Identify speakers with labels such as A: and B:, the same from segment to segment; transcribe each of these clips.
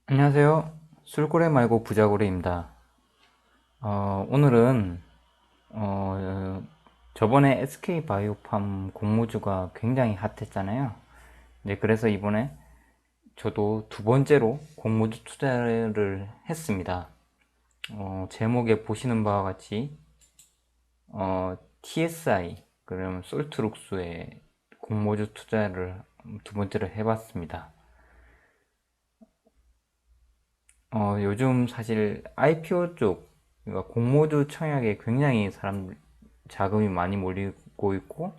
A: 안녕하세요. 술고래 말고 부자고래입니다. 오늘은 저번에 SK바이오팜 공모주가 굉장히 핫했잖아요. 네, 그래서 이번에 저도 두 번째로 공모주 투자를 했습니다. 제목에 보시는 바와 같이 TSI, 그러면 솔트룩스의 공모주 투자를 두 번째로 해봤습니다. 요즘 사실 IPO 쪽, 그러니까 공모주 청약에 굉장히 자금이 많이 몰리고 있고,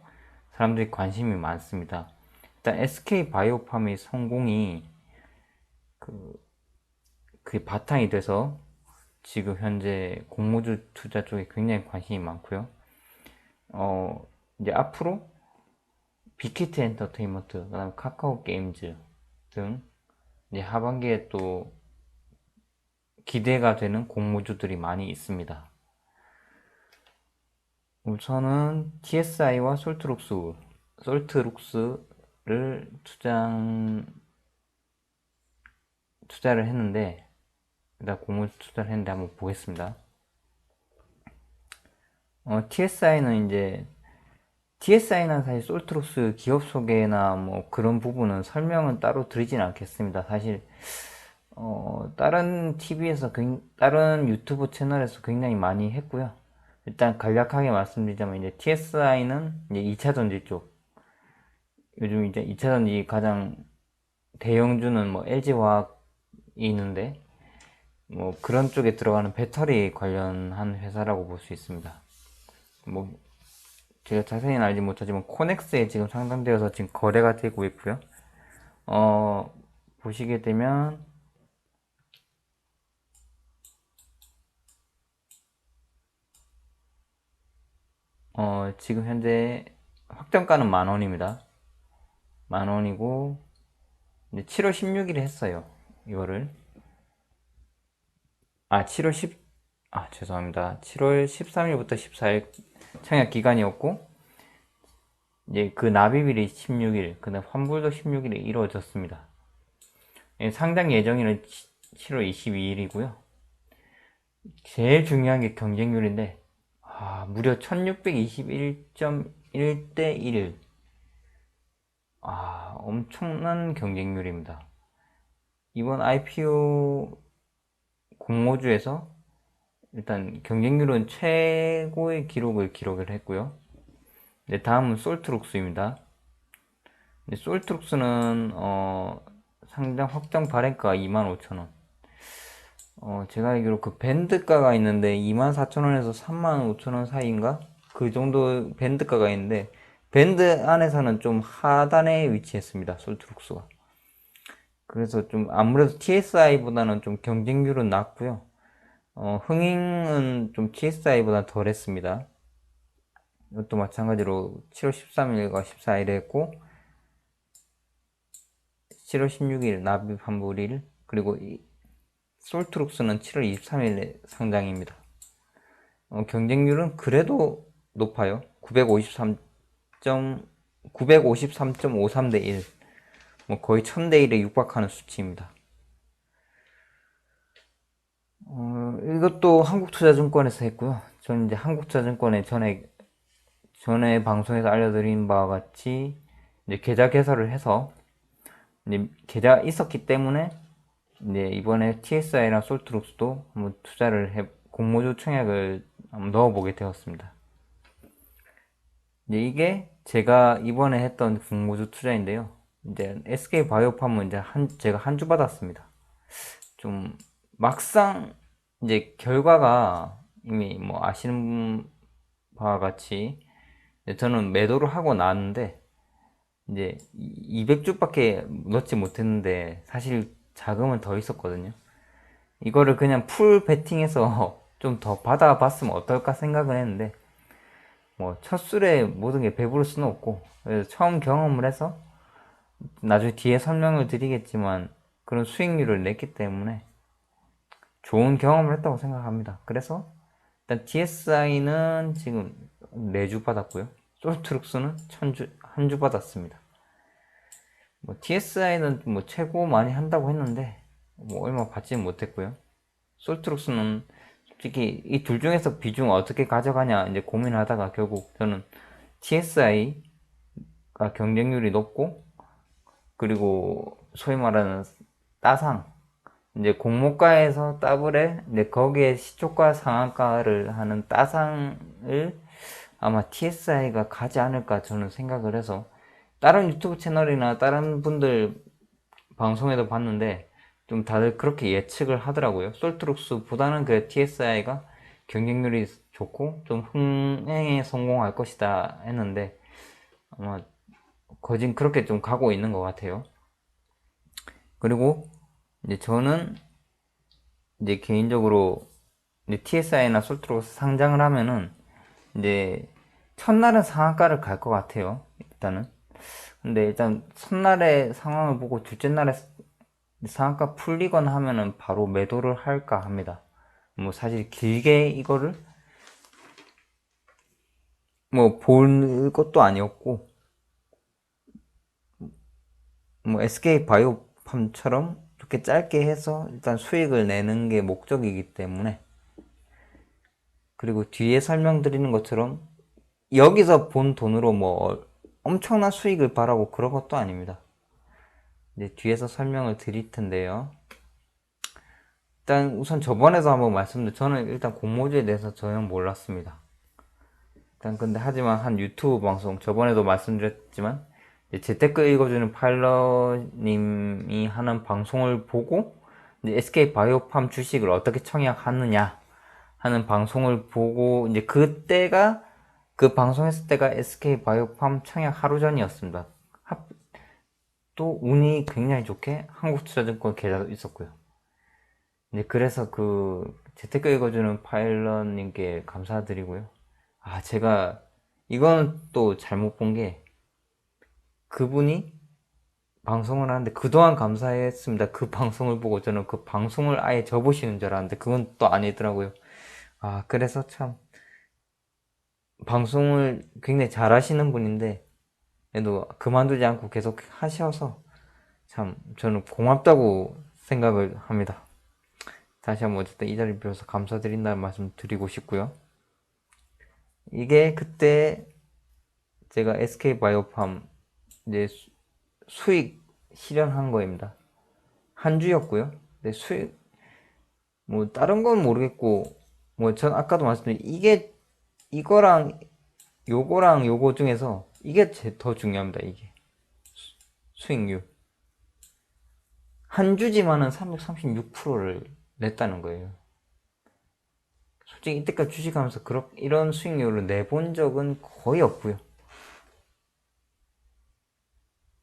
A: 사람들이 관심이 많습니다. 일단 SK 바이오팜의 성공이 그, 그게 바탕이 돼서 지금 현재 공모주 투자 쪽에 굉장히 관심이 많고요. 어, 이제 앞으로 빅히트 엔터테인먼트, 그다음 카카오 게임즈 등 이제 하반기에 또 기대가 되는 공모주들이 많이 있습니다. 우선은 TSI와 솔트룩스를 투자를 했는데, 일단 공모 투자를 했는데 한번 보겠습니다. TSI는 사실 솔트룩스 기업 소개나 뭐 그런 부분은 설명은 따로 드리진 않겠습니다. 사실, 다른 TV에서, 다른 유튜브 채널에서 굉장히 많이 했고요. 일단 간략하게 말씀드리자면 이제 TSI는 이제 2차 전지 쪽, 요즘 이제 2차 전지 가장 대형주는 뭐 LG화학이 있는데 뭐 그런 쪽에 들어가는 배터리 관련한 회사라고 볼 수 있습니다. 뭐 제가 자세히는 알지 못하지만 코넥스에 지금 상장되어서 지금 거래가 되고 있고요. 어 보시게 되면 지금 현재 확정가는 10,000원입니다. 10,000원이고 이제 7월 16일에 했어요. 이거를 7월 10 죄송합니다. 7월 13일부터 14일 청약 기간이었고 이제 그 납입일이 16일, 그다음 환불도 16일에 이루어졌습니다. 예, 상장 예정일은 7월 22일이고요. 제일 중요한 게 경쟁률인데, 무려 1621.1대 1. 엄청난 경쟁률입니다. 이번 IPO 공모주에서 일단 경쟁률은 최고의 기록을 기록을 했고요. 네, 다음은 솔트룩스입니다. 솔트룩스는 상장 확정 발행가 25,000원. 제가 알기로 그 밴드가가 있는데 24,000원에서 35,000원 사이인가? 그 정도 밴드가가 있는데 밴드 안에서는 좀 하단에 위치했습니다. 솔트룩스가. 그래서 좀 아무래도 TSI보다는 좀 경쟁률은 낮고요. 흥행은 좀 TSI보다 덜 했습니다. 이것도 마찬가지로 7월 13일과 14일에 했고 7월 16일 납입 환불일, 그리고 솔트룩스는 7월 23일에 상장입니다. 경쟁률은 그래도 높아요. 953.53대 1. 뭐 거의 1000대 1에 육박하는 수치입니다. 이것도 한국투자증권에서 했고요. 저는 이제 한국투자증권에 전에 방송에서 알려드린 바와 같이 이제 계좌 개설을 해서 이제 계좌가 있었기 때문에 이제 이번에 TSI랑 솔트룩스도 한번 공모주 청약을 한번 넣어보게 되었습니다. 이제 이게 제가 이번에 했던 공모주 투자인데요. 이제 SK 바이오팜은 이제 제가 한 주 받았습니다. 좀 막상 이제 결과가 이미 뭐 아시는 바와 같이 저는 매도를 하고 나왔는데 이제 200주밖에 넣지 못했는데 사실 자금은 더 있었거든요. 이거를 그냥 풀 베팅해서 좀 더 받아봤으면 어떨까 생각은 했는데 뭐 첫 술에 모든 게 배부를 수는 없고, 그래서 처음 경험을 해서 나중에 뒤에 설명을 드리겠지만 그런 수익률을 냈기 때문에 좋은 경험을 했다고 생각합니다. 그래서 일단 TSI는 지금 4주 받았고요. 솔트룩스는 한 주 받았습니다. 뭐 TSI는 뭐 최고 많이 한다고 했는데 뭐 얼마 받지는 못했고요. 솔트룩스는 솔직히 이 둘 중에서 비중 어떻게 가져가냐 이제 고민하다가 결국 저는 TSI가 경쟁률이 높고, 그리고 소위 말하는 따상, 이제 공모가에서 더블에 이제 거기에 시초가 상한가를 하는 따상을 아마 TSI가 가지 않을까 저는 생각을 해서, 다른 유튜브 채널이나 다른 분들 방송에도 봤는데 좀 다들 그렇게 예측을 하더라고요. 솔트룩스보다는 그 TSI가 경쟁률이 좋고 좀 흥행에 성공할 것이다 했는데, 아마 거진 그렇게 좀 가고 있는 것 같아요. 그리고 이제 저는 이제 개인적으로 이제 TSI나 솔트룩스 상장을 하면은 이제 첫날은 상한가를 갈 것 같아요. 일단은. 근데 일단 첫날의 상황을 보고 둘째 날에 상한가 풀리거나 하면은 바로 매도를 할까 합니다. 뭐 사실 길게 이거를 뭐 볼 것도 아니었고, 뭐 SK 바이오팜처럼 이렇게 짧게 해서 일단 수익을 내는 게 목적이기 때문에, 그리고 뒤에 설명드리는 것처럼 여기서 본 돈으로 뭐 엄청난 수익을 바라고 그런 것도 아닙니다. 이제 뒤에서 설명을 드릴 텐데요. 일단 우선 저번에도 한번 말씀드린, 저는 일단 공모주에 대해서 전혀 몰랐습니다. 일단 근데 하지만 한 유튜브 방송, 저번에도 말씀드렸지만 재테크 읽어주는 파일럿님이 하는 방송을 보고 이제 SK 바이오팜 주식을 어떻게 청약하느냐 하는 방송을 보고, 이제 그때가 그 방송했을 때가 SK 바이오팜 청약 하루 전이었습니다. 또 운이 굉장히 좋게 한국투자증권 계좌도 있었고요. 이제 그래서 그 재테크 읽어주는 파일럿님께 감사드리고요. 아, 제가 이건 또 잘못 본 게, 그분이 방송을 하는데 그동안 감사했습니다. 그 방송을 보고 저는 그 방송을 아예 접으시는 줄 알았는데 그건 또 아니더라고요. 아, 그래서 참 방송을 굉장히 잘하시는 분인데 그래도 그만두지 않고 계속 하셔서 참 저는 고맙다고 생각을 합니다. 다시 한번 어쨌든 이 자리 빌어서 감사드린다는 말씀 드리고 싶고요. 이게 그때 제가 SK바이오팜 이제 수익 실현한 거입니다. 한 주였고요. 근데 수익 뭐 다른 건 모르겠고, 뭐 전 아까도 말씀드린 이게 이거랑 요거랑 요거 중에서 이게 더 중요합니다. 이게 수익률 한 주지만은 336%를 냈다는 거예요. 솔직히 이때까지 주식하면서 이런 수익률을 내본 적은 거의 없고요.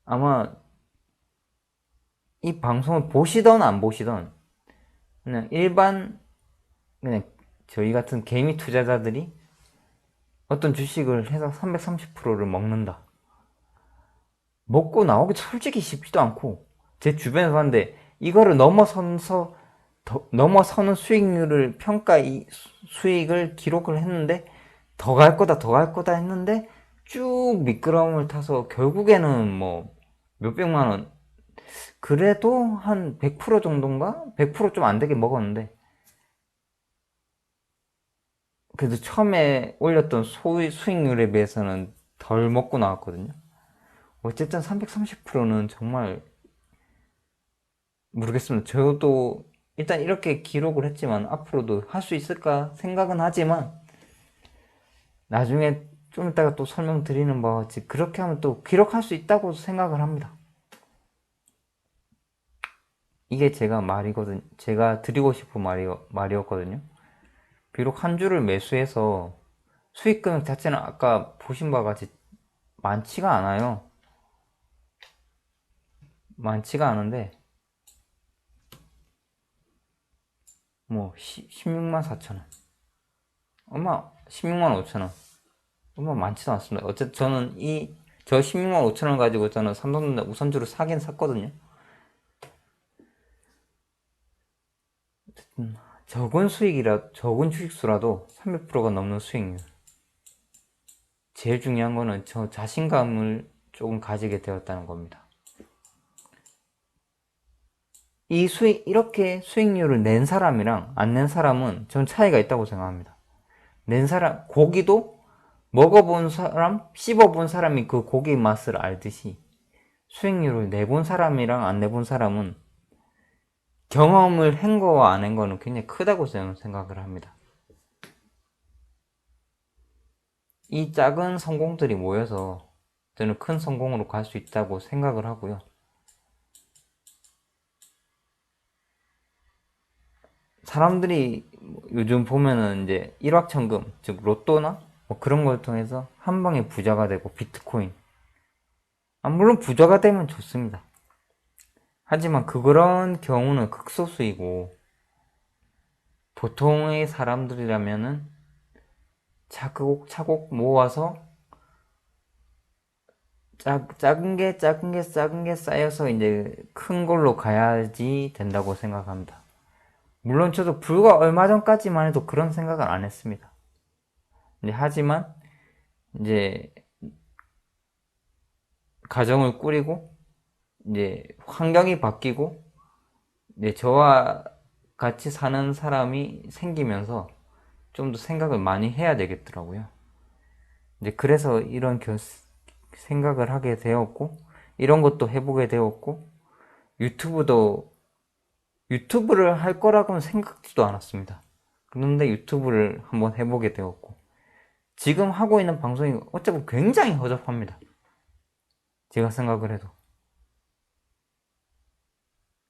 A: 아마 이 방송을 보시던 안 보시던 그냥 일반, 그냥 저희 같은 개미 투자자들이 어떤 주식을 해서 330%를 먹는다. 먹고 나오기 솔직히 쉽지도 않고, 제 주변에서 봤는데 이거를 넘어서는 수익률을 수익을 기록을 했는데 더 갈 거다 더 갈 거다 했는데 쭉 미끄럼을 타서 결국에는 뭐 몇백만 원, 그래도 한 100% 정도인가? 100% 좀 안 되게 먹었는데, 그래도 처음에 올렸던 수익률에 비해서는 덜 먹고 나왔거든요. 어쨌든 330%는 정말 모르겠습니다. 저도 일단 이렇게 기록을 했지만 앞으로도 할 수 있을까 생각은 하지만, 나중에 좀 이따가 또 설명드리는 바와 같이 그렇게 하면 또 기록할 수 있다고 생각을 합니다. 이게 제가 드리고 싶은 말이었거든요. 비록 한 주를 매수해서 수익 금액 자체는 아까 보신 바와 같이 많지가 않아요. 많지가 않은데 뭐 16만 4천 원, 얼마 16만 5천 원, 얼마 많지도 않습니다. 어쨌든 저는 저 16만 5천 원 가지고 저는 삼성전자 우선주를 사긴 샀거든요. 적은 주식수라도 300%가 넘는 수익률. 제일 중요한 거는 저 자신감을 조금 가지게 되었다는 겁니다. 이렇게 수익률을 낸 사람이랑 안 낸 사람은 전 차이가 있다고 생각합니다. 낸 사람, 고기도 먹어본 사람, 씹어본 사람이 그 고기 맛을 알듯이 수익률을 내본 사람이랑 안 내본 사람은 경험을 한 거와 안 한 거는 굉장히 크다고 저는 생각을 합니다. 이 작은 성공들이 모여서 저는 큰 성공으로 갈 수 있다고 생각을 하고요. 사람들이 요즘 보면은 이제 일확천금, 즉 로또나 뭐 그런 걸 통해서 한 방에 부자가 되고 비트코인. 물론 부자가 되면 좋습니다. 하지만 그런 경우는 극소수이고 보통의 사람들이라면은 차곡차곡 모아서 작은 게 쌓여서 이제 큰 걸로 가야지 된다고 생각합니다. 물론 저도 불과 얼마 전까지만 해도 그런 생각을 안 했습니다. 하지만 이제 가정을 꾸리고 이제 환경이 바뀌고 이제 저와 같이 사는 사람이 생기면서 좀 더 생각을 많이 해야 되겠더라고요. 이제 그래서 이런 생각을 하게 되었고 이런 것도 해보게 되었고 유튜브를 할 거라고는 생각지도 않았습니다. 그런데 유튜브를 한번 해보게 되었고 지금 하고 있는 방송이 어차피 굉장히 허접합니다. 제가 생각을 해도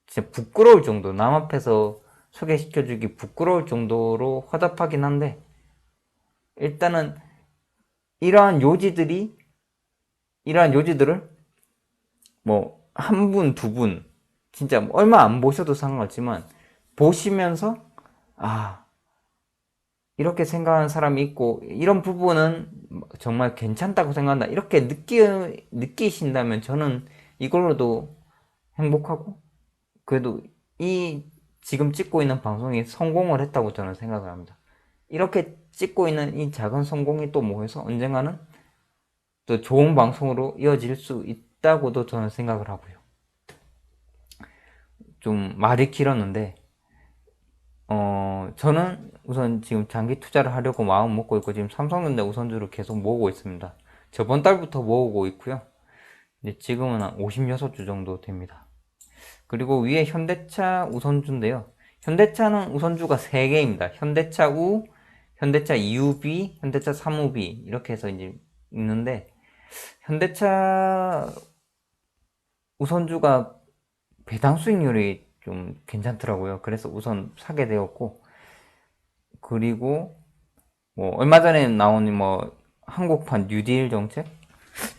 A: 진짜 부끄러울 정도, 남 앞에서 소개시켜주기 부끄러울 정도로 허접하긴 한데 일단은 이러한 요지들을 뭐 한 분, 두 분 진짜 얼마 안 보셔도 상관없지만 보시면서 이렇게 생각하는 사람이 있고 이런 부분은 정말 괜찮다고 생각한다 이렇게 느끼신다면 저는 이걸로도 행복하고 그래도 이 지금 찍고 있는 방송이 성공을 했다고 저는 생각을 합니다. 이렇게 찍고 있는 이 작은 성공이 또 모여서 언젠가는 또 좋은 방송으로 이어질 수 있다고도 저는 생각을 하고요. 좀 말이 길었는데 저는 우선 지금 장기 투자를 하려고 마음 먹고 있고 지금 삼성전자 우선주를 계속 모으고 있습니다. 저번 달부터 모으고 있고요. 지금은 한 56주 정도 됩니다. 그리고 위에 현대차 우선주인데요. 현대차는 우선주가 3개입니다. 현대차 우, 현대차 2우비, 현대차 3우비 이렇게 해서 이제 있는데 현대차 우선주가 배당 수익률이 좀 괜찮더라고요. 그래서 우선 사게 되었고 그리고 뭐 얼마 전에 나온 뭐 한국판 뉴딜 정책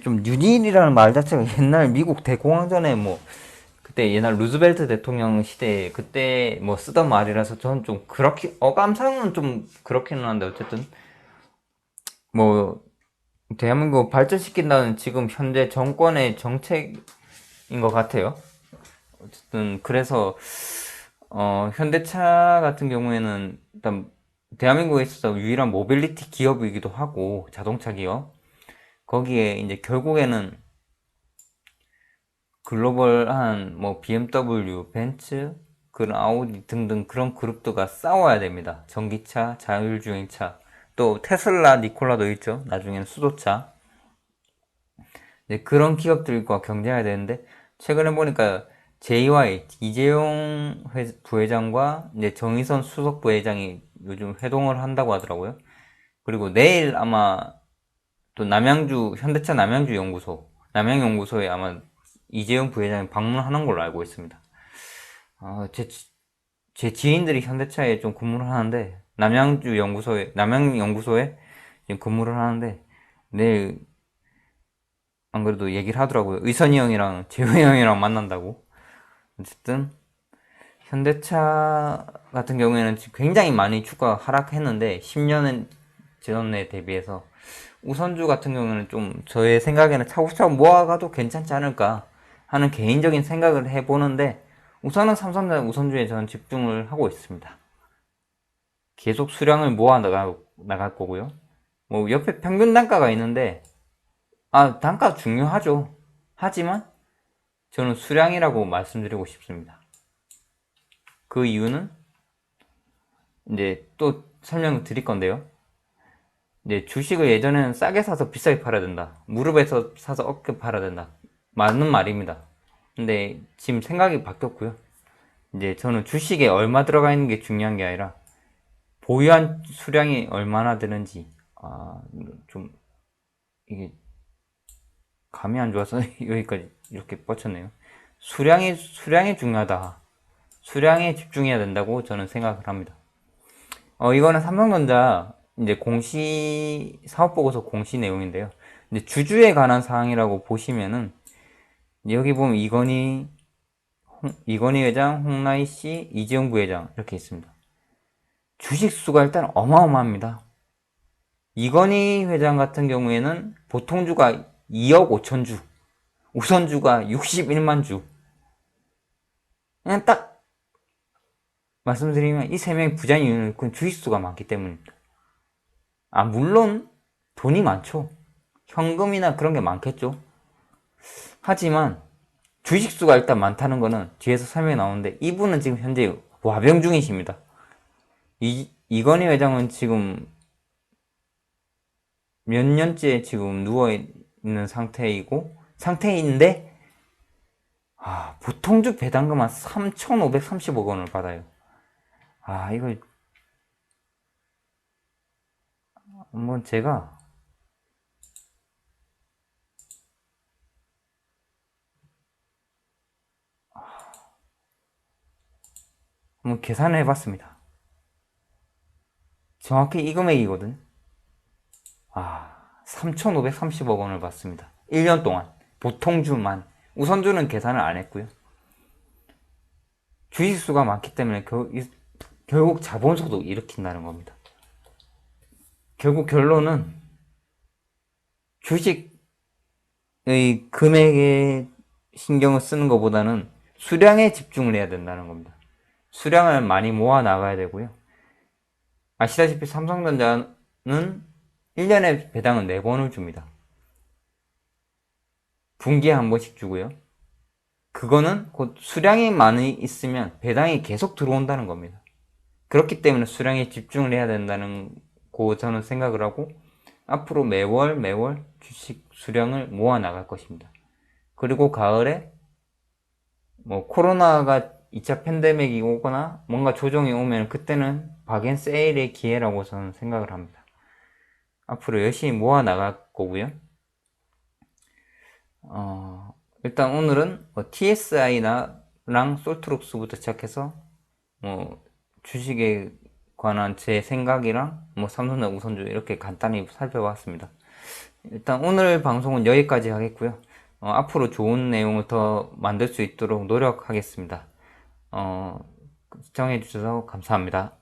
A: 좀 뉴딜이라는 말 자체가 옛날 미국 대공황전에 뭐 그때 옛날 루즈벨트 대통령 시대에 그때 뭐 쓰던 말이라서 저는 좀 그렇게 어감상은 좀 그렇기는 한데 어쨌든 뭐 대한민국 발전시킨다는 지금 현재 정권의 정책인 것 같아요. 어쨌든 그래서 현대차 같은 경우에는 일단 대한민국에 있어서 유일한 모빌리티 기업이기도 하고 자동차 기업 거기에 이제 결국에는 글로벌한 뭐 BMW, 벤츠, 그런 아우디 등등 그런 그룹들과 싸워야 됩니다. 전기차, 자율주행차, 또 테슬라, 니콜라도 있죠. 나중에는 수소차. 이제 그런 기업들과 경쟁해야 되는데 최근에 보니까 JY 이재용 부회장과 이제 정의선 수석 부회장이 요즘 회동을 한다고 하더라고요. 그리고 내일 아마 또 현대차 남양주 남양연구소에 아마 이재용 부회장이 방문하는 걸로 알고 있습니다. 제 지인들이 현대차에 좀 근무를 하는데 남양연구소에 지금 근무를 하는데 내일 안 그래도 얘기를 하더라고요. 의선이 형이랑 재훈이 형이랑 만난다고. 어쨌든 현대차 같은 경우에는 지금 굉장히 많이 주가가 하락했는데 10년 전에 대비해서 우선주 같은 경우는 좀 저의 생각에는 차곡차곡 모아가도 괜찮지 않을까 하는 개인적인 생각을 해보는데 우선은 삼성전자 우선주에 저는 집중을 하고 있습니다. 계속 수량을 모아 나갈 거고요. 뭐 옆에 평균 단가가 있는데 단가 중요하죠. 하지만 저는 수량이라고 말씀드리고 싶습니다. 그 이유는 이제 또 설명을 드릴 건데요. 이제 주식을 예전에는 싸게 사서 비싸게 팔아야 된다. 무릎에서 사서 어깨 팔아야 된다. 맞는 말입니다. 근데 지금 생각이 바뀌었고요. 이제 저는 주식에 얼마 들어가 있는 게 중요한 게 아니라 보유한 수량이 얼마나 되는지, 좀 이게 감이 안 좋아서 여기까지 이렇게 뻗쳤네요. 수량이 중요하다. 수량에 집중해야 된다고 저는 생각을 합니다. 이거는 삼성전자 이제 공시 사업보고서 공시 내용인데요. 이제 주주에 관한 사항이라고 보시면은 여기 보면 이건희 회장, 홍나희 씨, 이재용 부회장 이렇게 있습니다. 주식 수가 일단 어마어마합니다. 이건희 회장 같은 경우에는 보통 주가 2억 5천 주, 우선주가 61만 주. 그냥 딱 말씀드리면 이 세 명의 부자 이유는 그 주식 수가 많기 때문입니다. 물론 돈이 많죠. 현금이나 그런 게 많겠죠. 하지만 주식 수가 일단 많다는 거는 뒤에서 설명이 나오는데 이분은 지금 현재 와병 중이십니다. 이건희 회장은 지금 몇 년째 지금 누워있는 상태인데 보통주 배당금 한 3,530억 원을 받아요. 이거 한번 제가 한번 계산을 해봤습니다. 정확히 이 금액이거든. 3,530억 원을 받습니다. 1년 동안. 보통주만. 우선주는 계산을 안 했고요. 주식수가 많기 때문에 결국 자본소득 일으킨다는 겁니다. 결국 결론은 주식의 금액에 신경을 쓰는 것보다는 수량에 집중을 해야 된다는 겁니다. 수량을 많이 모아 나가야 되고요. 아시다시피 삼성전자는 1년에 배당은 4번을 줍니다. 분기에 한 번씩 주고요. 그거는 곧 수량이 많이 있으면 배당이 계속 들어온다는 겁니다. 그렇기 때문에 수량에 집중을 해야 된다는 고 저는 생각을 하고 앞으로 매월 주식 수량을 모아 나갈 것입니다. 그리고 가을에 코로나가 2차 팬데믹이 오거나 뭔가 조정이 오면 그때는 박앤세일의 기회라고 저는 생각을 합니다. 앞으로 열심히 모아 나갈 거고요. 일단 오늘은 TSI랑 솔트룩스부터 시작해서 주식에 관한 제 생각이랑 삼성전자 우선주 이렇게 간단히 살펴봤습니다. 일단 오늘 방송은 여기까지 하겠고요. 앞으로 좋은 내용을 더 만들 수 있도록 노력하겠습니다. 시청해 주셔서 감사합니다.